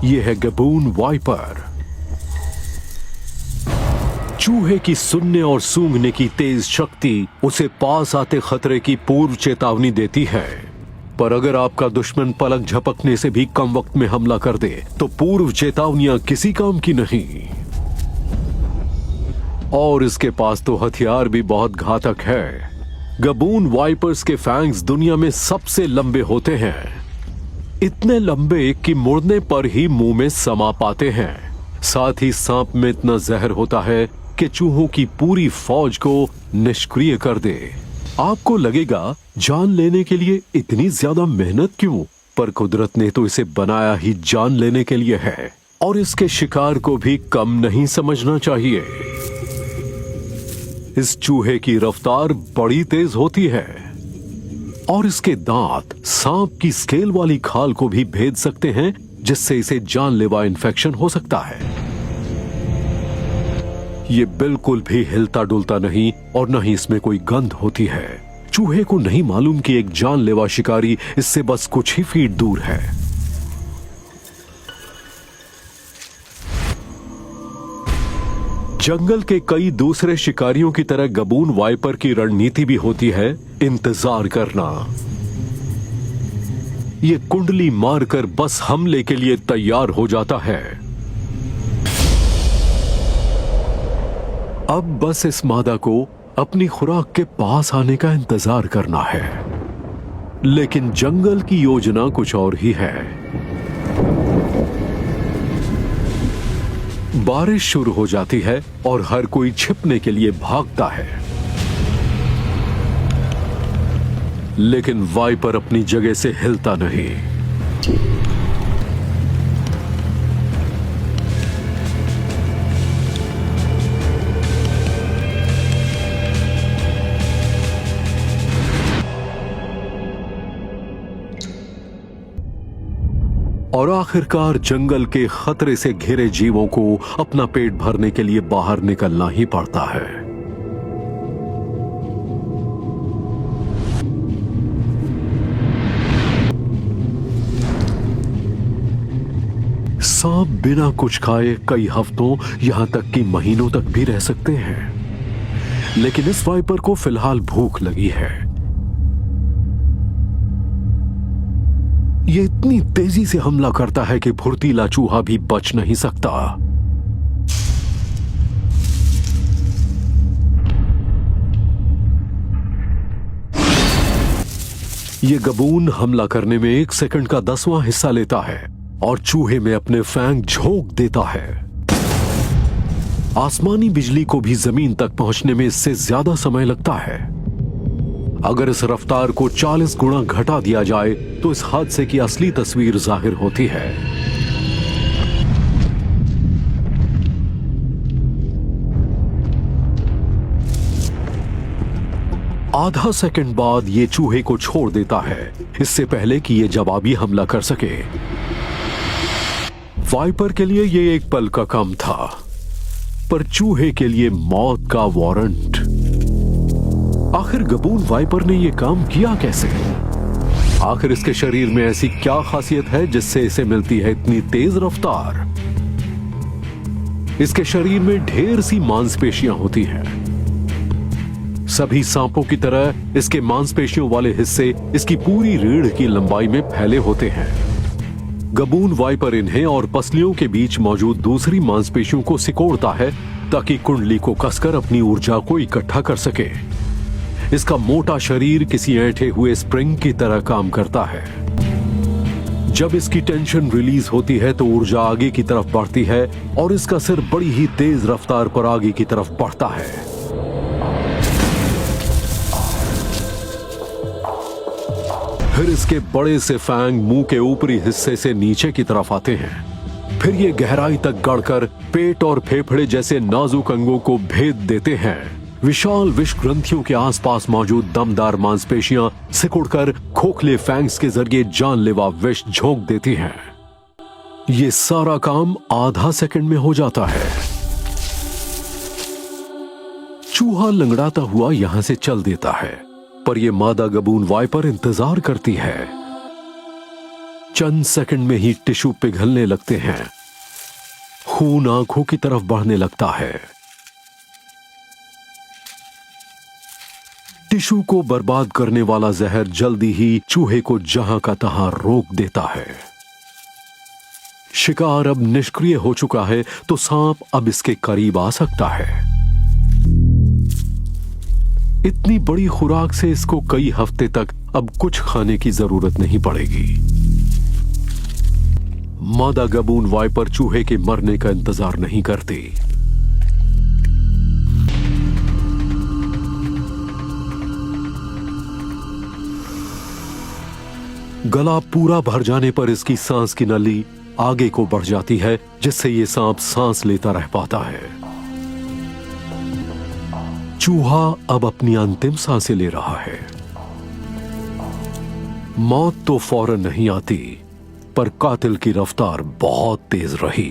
ये है गबून वाइपर। चूहे की सुनने और सूंघने की तेज शक्ति उसे पास आते खतरे की पूर्व चेतावनी देती है। पर अगर आपका दुश्मन पलक झपकने से भी कम वक्त में हमला कर दे तो पूर्व चेतावनियां किसी काम की नहीं। और इसके पास तो हथियार भी बहुत घातक है। गबून वाइपर्स के फैंग्स दुनिया में सबसे लंबे होते हैं, इतने लंबे कि मुड़ने पर ही मुंह में समा पाते हैं। साथ ही सांप में इतना जहर होता है कि चूहों की पूरी फौज को निष्क्रिय कर दे। आपको लगेगा जान लेने के लिए इतनी ज्यादा मेहनत क्यों, पर कुदरत ने तो इसे बनाया ही जान लेने के लिए है और इसके शिकार को भी कम नहीं समझना चाहिए। इस चूहे की रफ्तार बड़ी तेज होती है और इसके दांत सांप की स्केल वाली खाल को भी भेद सकते हैं, जिससे इसे जानलेवा इन्फेक्शन हो सकता है। ये बिल्कुल भी हिलता डुलता नहीं और न ही इसमें कोई गंध होती है। चूहे को नहीं मालूम कि एक जानलेवा शिकारी इससे बस कुछ ही फीट दूर है। जंगल के कई दूसरे शिकारियों की तरह गबून वाइपर की रणनीति भी होती है इंतजार करना। ये कुंडली मारकर बस हमले के लिए तैयार हो जाता है। अब बस इस मादा को अपनी खुराक के पास आने का इंतजार करना है। लेकिन जंगल की योजना कुछ और ही है। बारिश शुरू हो जाती है और हर कोई छिपने के लिए भागता है, लेकिन वाइपर अपनी जगह से हिलता नहीं। और आखिरकार जंगल के खतरे से घिरे जीवों को अपना पेट भरने के लिए बाहर निकलना ही पड़ता है। सांप बिना कुछ खाए कई हफ्तों यहां तक कि महीनों तक भी रह सकते हैं, लेकिन इस वाइपर को फिलहाल भूख लगी है। ये इतनी तेजी से हमला करता है कि फुर्तीला चूहा भी बच नहीं सकता। ये गबून हमला करने में 1 सेकंड का 10वां हिस्सा लेता है और चूहे में अपने फैंग झोंक देता है। आसमानी बिजली को भी जमीन तक पहुंचने में इससे ज्यादा समय लगता है। अगर इस रफ्तार को 40 गुना घटा दिया जाए तो इस हादसे की असली तस्वीर जाहिर होती है। आधा सेकंड बाद ये चूहे को छोड़ देता है, इससे पहले कि ये जवाबी हमला कर सके। वाइपर के लिए ये एक पल का काम था, पर चूहे के लिए मौत का वारंट। आखिर गबून वाइपर ने यह काम किया कैसे? आखिर इसके शरीर में ऐसी क्या खासियत है जिससे इसे मिलती है इतनी तेज रफ्तार? इसके शरीर में ढेर सी मांसपेशियां होती हैं। सभी सांपों की तरह इसके मांसपेशियों वाले हिस्से इसकी पूरी रीढ़ की लंबाई में फैले होते हैं। गबून वाइपर इन्हें और पसलियों के बीच मौजूद दूसरी मांसपेशियों को सिकोड़ता है ताकि कुंडली को कसकर अपनी ऊर्जा को इकट्ठा कर सके। इसका मोटा शरीर किसी ऐंठे हुए स्प्रिंग की तरह काम करता है। जब इसकी टेंशन रिलीज होती है तो ऊर्जा आगे की तरफ बढ़ती है और इसका सिर बड़ी ही तेज रफ्तार पर आगे की तरफ बढ़ता है। फिर इसके बड़े से फैंग मुंह के ऊपरी हिस्से से नीचे की तरफ आते हैं। फिर ये गहराई तक गड़कर पेट और फेफड़े जैसे नाजुक अंगों को भेद देते हैं। विशाल विष ग्रंथियों के आसपास मौजूद दमदार मांसपेशियां सिकुड़कर खोखले फैंग्स के जरिए जानलेवा विष झोंक देती हैं। ये सारा काम आधा सेकंड में हो जाता है। चूहा लंगड़ाता हुआ यहां से चल देता है, पर यह मादा गबून वाइपर इंतजार करती है। चंद सेकंड में ही टिश्यू पिघलने लगते हैं। खून आंखों की तरफ बढ़ने लगता है। टिश्यू को बर्बाद करने वाला जहर जल्दी ही चूहे को जहां का तहां रोक देता है। शिकार अब निष्क्रिय हो चुका है तो सांप अब इसके करीब आ सकता है। इतनी बड़ी खुराक से इसको कई हफ्ते तक अब कुछ खाने की जरूरत नहीं पड़ेगी। मादा गबून वाइपर चूहे के मरने का इंतजार नहीं करती। गला पूरा भर जाने पर इसकी सांस की नली आगे को बढ़ जाती है, जिससे यह सांप सांस लेता रह पाता है। चूहा अब अपनी अंतिम सांसें ले रहा है। मौत तो फौरन नहीं आती, पर कातिल की रफ्तार बहुत तेज रही।